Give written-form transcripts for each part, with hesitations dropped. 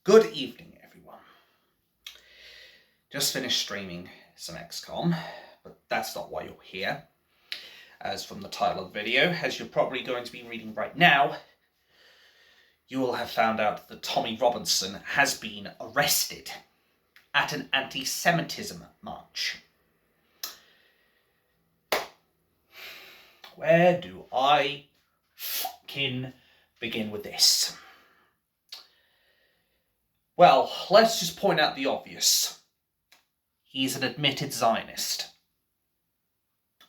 Good evening, everyone. Just finished streaming some XCOM, but that's not why you're here. As from the title of the video, as you're probably going to be reading right now, you will have found out that Tommy Robinson has been arrested at an anti-Semitism march. Where do I fucking begin with this? Well, let's just point out the obvious. He's an admitted Zionist.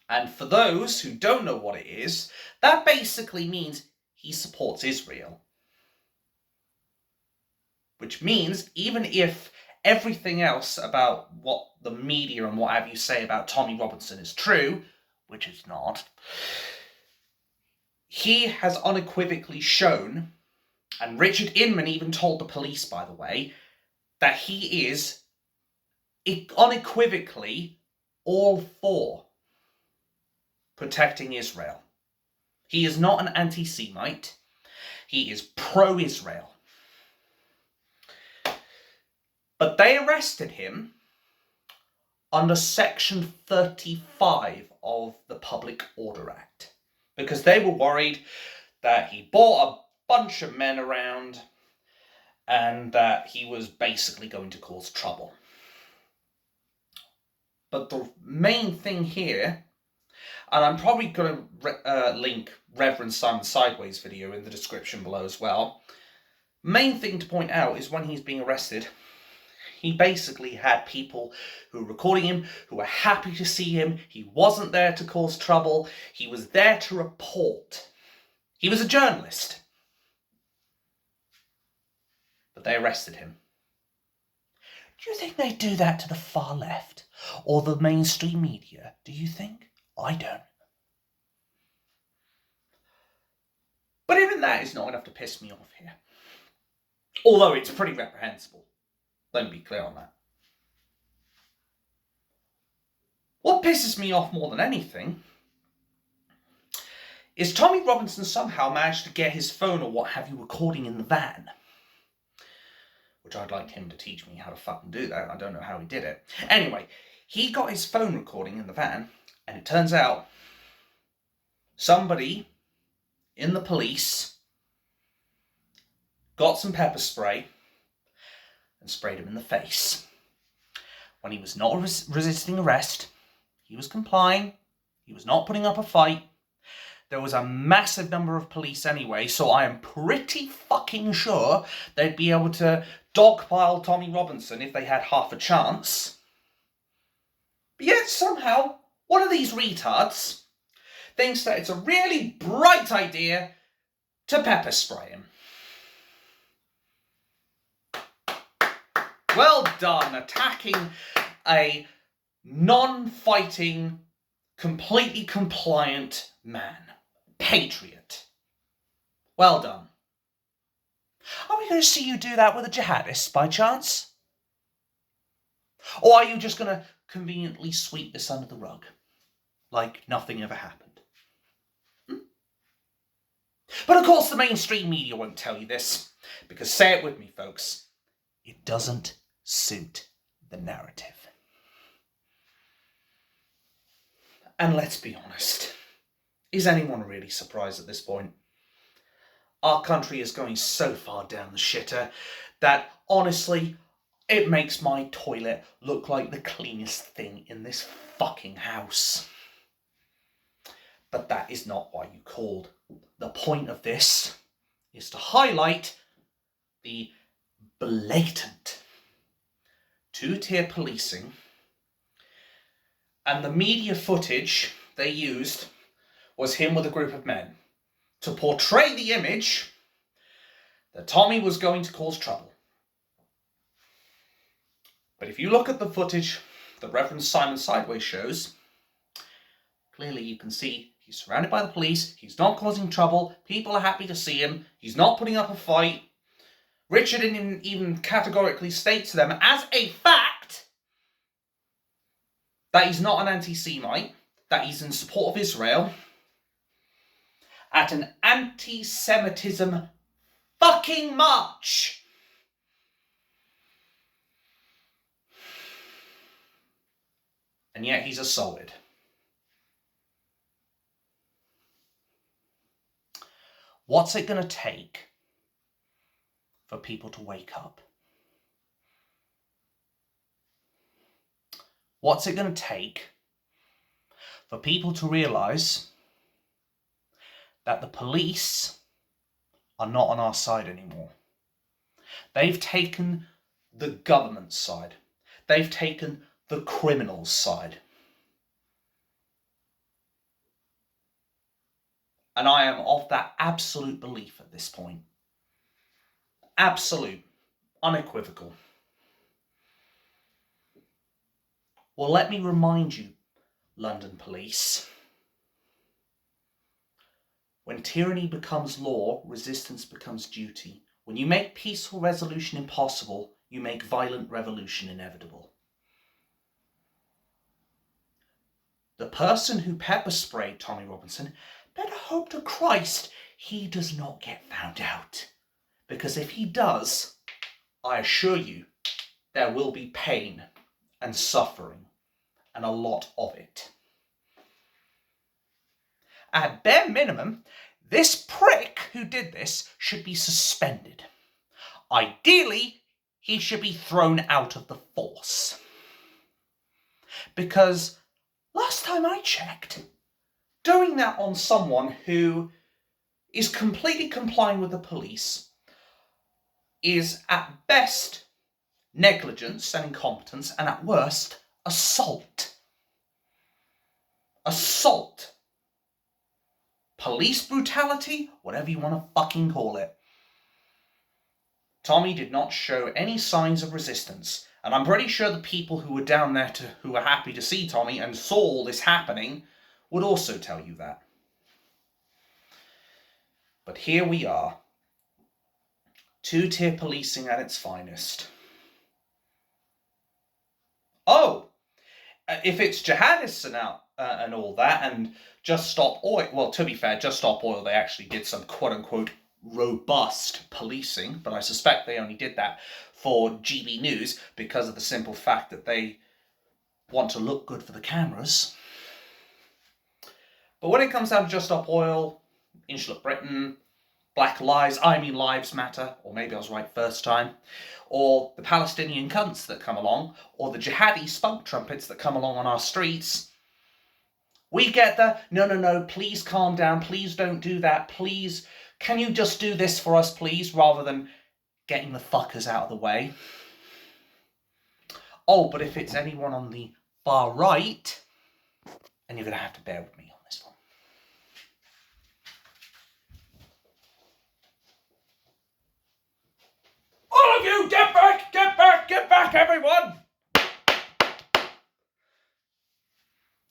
And for those who don't know what it is, that basically means he supports Israel. Which means even if everything else about what the media and what have you say about Tommy Robinson is true, which it's not, he has unequivocally shown, and Richard Inman even told the police, by the way, that he is unequivocally all for protecting Israel. He is not an anti-Semite. He is pro-Israel. But they arrested him under Section 35 of the Public Order Act because they were worried that he brought a bunch of men around and that he was basically going to cause trouble. But the main thing here, and I'm probably going to link Reverend Simon Sideways' video in the description below as well. Main thing to point out is when he's being arrested, he basically had people who were recording him, who were happy to see him. He wasn't there to cause trouble. He was there to report. He was a journalist. But they arrested him. Do you think they do that to the far left? Or the mainstream media, do you think? I don't. But even that is not enough to piss me off here. Although it's pretty reprehensible. Let me be clear on that. What pisses me off more than anything is Tommy Robinson somehow managed to get his phone or what have you recording in the van. Which I'd like him to teach me how to fucking do that. I don't know how he did it. Anyway, he got his phone recording in the van, and it turns out somebody in the police got some pepper spray and sprayed him in the face. When he was not resisting arrest, he was complying, he was not putting up a fight. There was a massive number of police anyway, so I am pretty fucking sure they'd be able to dogpile Tommy Robinson if they had half a chance. But yet somehow, one of these retards thinks that it's a really bright idea to pepper spray him. Well done, attacking a non-fighting, completely compliant man. Patriot. Well done. Are we going to see you do that with a jihadist by chance? Or are you just going to conveniently sweep this under the rug? Like nothing ever happened? But of course the mainstream media won't tell you this. Because say it with me, folks. It doesn't suit the narrative. And let's be honest. Is anyone really surprised at this point? Our country is going so far down the shitter that, honestly, it makes my toilet look like the cleanest thing in this fucking house. But that is not why you called. The point of this is to highlight the blatant two-tier policing and the media footage they used was him with a group of men to portray the image that Tommy was going to cause trouble. But if you look at the footage that Reverend Simon Sideways shows, clearly you can see he's surrounded by the police, he's not causing trouble, people are happy to see him, he's not putting up a fight. Richard even categorically states to them as a fact that he's not an anti-Semite, that he's in support of Israel, at an anti-Semitism fucking march. and yet he's assaulted. What's it going to take for people to wake up? What's it going to take for people to realise that the police are not on our side anymore? They've taken the government's side. They've taken the criminals' side. And I am of that absolute belief at this point. Absolute. Unequivocal. Well, let me remind you, London police. When tyranny becomes law, resistance becomes duty. When you make peaceful resolution impossible, you make violent revolution inevitable. The person who pepper sprayed Tommy Robinson better hope to Christ he does not get found out. Because if he does, I assure you, there will be pain and suffering, and a lot of it. At bare minimum, this prick who did this should be suspended. Ideally, he should be thrown out of the force. Because last time I checked, doing that on someone who is completely complying with the police is at best negligence and incompetence, and at worst, assault. Assault. Police brutality, whatever you want to fucking call it. Tommy did not show any signs of resistance, and I'm pretty sure the people who were down there who were happy to see Tommy and saw all this happening would also tell you that. But here we are. Two-tier policing at its finest. Oh, if it's jihadists and all that, and Just Stop Oil, well, to be fair, Just Stop Oil, they actually did some quote-unquote robust policing, but I suspect they only did that for GB News because of the simple fact that they want to look good for the cameras. But when it comes down to Just Stop Oil, Insular Britain, Black Lives Matter, or maybe I was right first time, or the Palestinian cunts that come along, or the jihadi spunk trumpets that come along on our streets, we get the, no, please calm down, please don't do that, please, can you just do this for us, please, rather than getting the fuckers out of the way. Oh, but if it's anyone on the far right, then you're going to have to bear with me on this one. All of you, get back, everyone!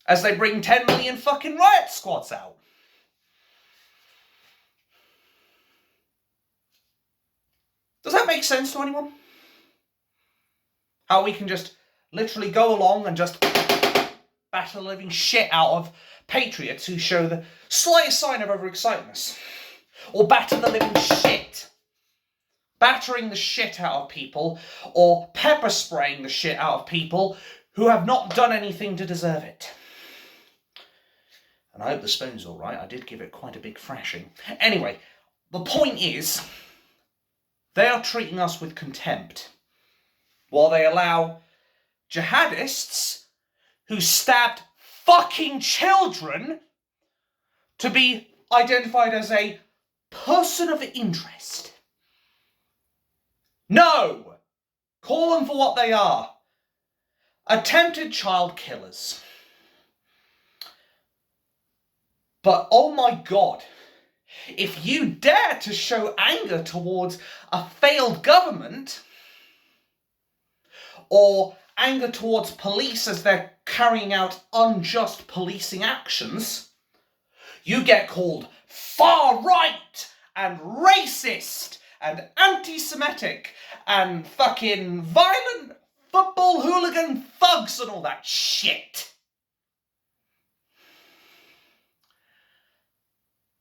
As they bring 10 million fucking riot squads out. Does that make sense to anyone? How we can just literally go along and just batter the living shit out of patriots who show the slightest sign of overexcitedness. Or batter the living shit. Battering the shit out of people, or pepper spraying the shit out of people who have not done anything to deserve it. And I hope the spoon's all right. I did give it quite a big thrashing. Anyway, the point is, they are treating us with contempt while they allow jihadists who stabbed fucking children to be identified as a person of interest. No! Call them for what they are. Attempted child killers. But oh my God, if you dare to show anger towards a failed government, or anger towards police as they're carrying out unjust policing actions, you get called far right and racist and anti-Semitic and fucking violent football hooligan thugs and all that shit.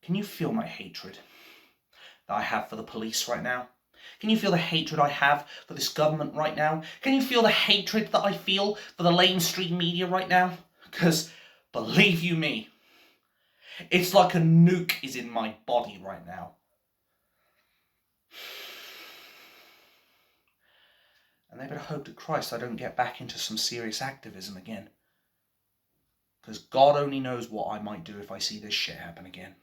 Can you feel my hatred that I have for the police right now? Can you feel the hatred I have for this government right now? Can you feel the hatred that I feel for the lamestream media right now? Because, believe you me, it's like a nuke is in my body right now. And they better hope to Christ I don't get back into some serious activism again. Because God only knows what I might do if I see this shit happen again.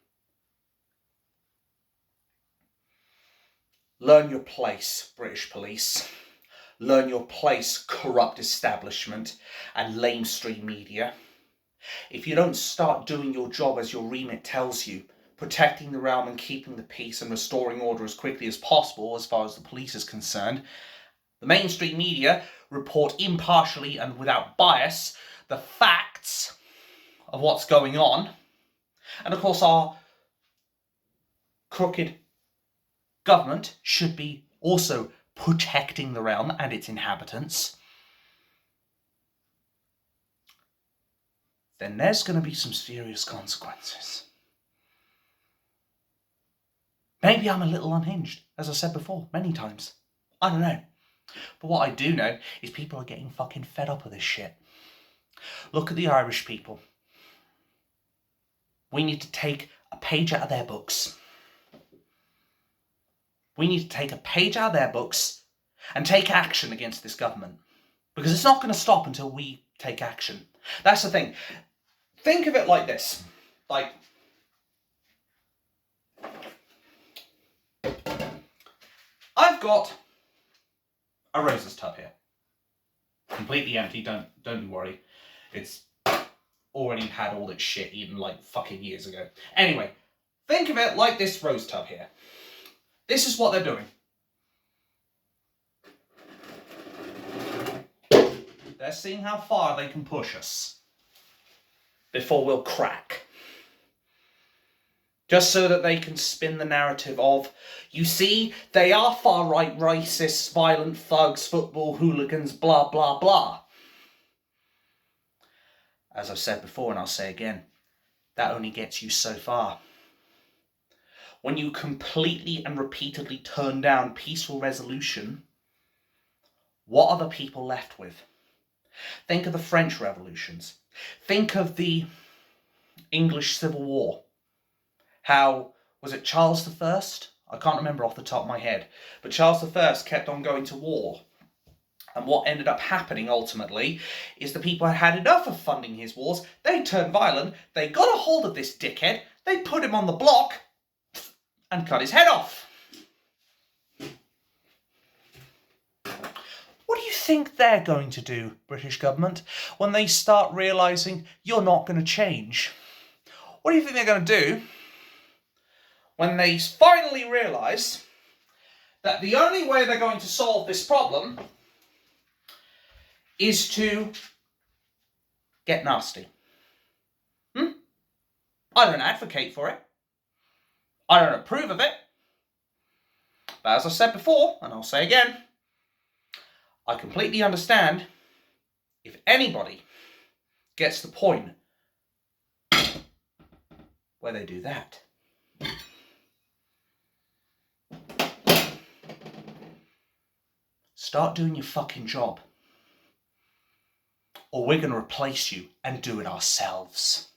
Learn your place, British police. Learn your place, corrupt establishment and lamestream media. If you don't start doing your job as your remit tells you, protecting the realm and keeping the peace and restoring order as quickly as possible as far as the police is concerned, the mainstream media report impartially and without bias the facts of what's going on. And of course our crooked government should be also protecting the realm and its inhabitants. Then there's going to be some serious consequences. Maybe I'm a little unhinged, as I said before, many times. I don't know. But what I do know is people are getting fucking fed up with this shit. Look at the Irish people. We need to take a page out of their books. We need to take a page out of their books and take action against this government. Because it's not going to stop until we take action. That's the thing. Think of it like this. Like, I've got a roses tub here. Completely empty, don't you worry. It's already had all its shit eaten like fucking years ago. Anyway, think of it like this rose tub here. This is what they're doing. They're seeing how far they can push us before we'll crack. Just so that they can spin the narrative of, you see, they are far-right racists, violent thugs, football hooligans, blah, blah, blah. As I've said before, and I'll say again, that only gets you so far. When you completely and repeatedly turn down peaceful resolution, what are the people left with? Think of the French revolutions. Think of the English Civil War. How, was it Charles I? I can't remember off the top of my head. But Charles I kept on going to war. And what ended up happening ultimately is the people had had enough of funding his wars. They turned violent. They got a hold of this dickhead. They put him on the block and cut his head off. What do you think they're going to do, British government, when they start realising you're not going to change? What do you think they're going to do when they finally realise that the only way they're going to solve this problem is to get nasty? I don't advocate for it. I don't approve of it. But as I said before, and I'll say again, I completely understand if anybody gets the point where they do that. Start doing your fucking job. Or we're going to replace you and do it ourselves.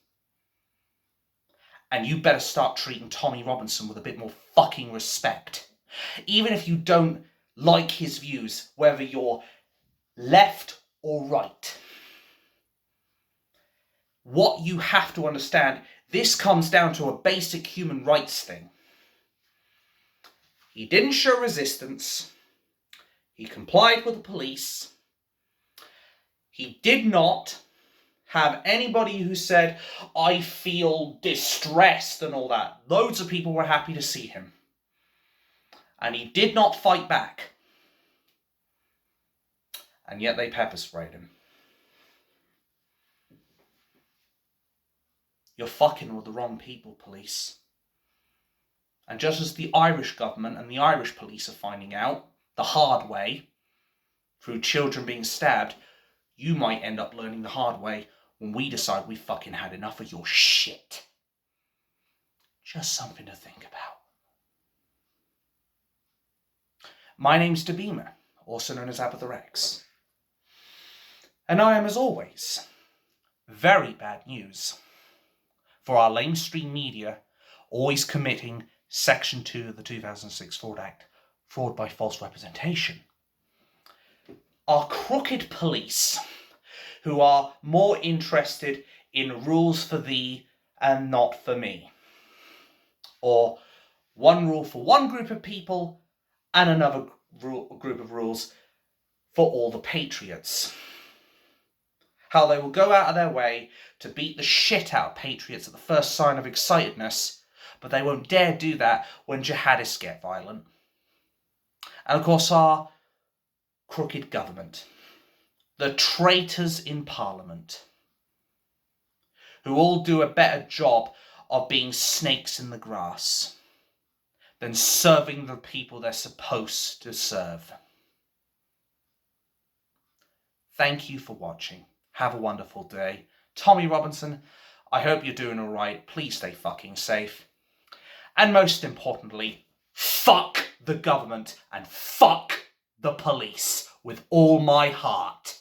And you better start treating Tommy Robinson with a bit more fucking respect. Even if you don't like his views, whether you're left or right. What you have to understand, this comes down to a basic human rights thing. He didn't show resistance. He complied with the police. He did not have anybody who said, I feel distressed and all that. Loads of people were happy to see him. And he did not fight back. And yet they pepper sprayed him. You're fucking with the wrong people, police. And just as the Irish government and the Irish police are finding out, the hard way, through children being stabbed, you might end up learning the hard way when we decide we fucking had enough of your shit. Just something to think about. My name's Dabima, also known as Abathur X. And I am, as always, very bad news for our lamestream media always committing Section 2 of the 2006 Fraud Act, fraud by false representation. Our crooked police, who are more interested in rules for thee and not for me. Or one rule for one group of people and another group of rules for all the patriots. How they will go out of their way to beat the shit out of patriots at the first sign of excitedness, but they won't dare do that when jihadists get violent. And of course our crooked government, the traitors in Parliament, who all do a better job of being snakes in the grass than serving the people they're supposed to serve. Thank you for watching. Have a wonderful day. Tommy Robinson, I hope you're doing alright. Please stay fucking safe. And most importantly, fuck the government and fuck the police with all my heart.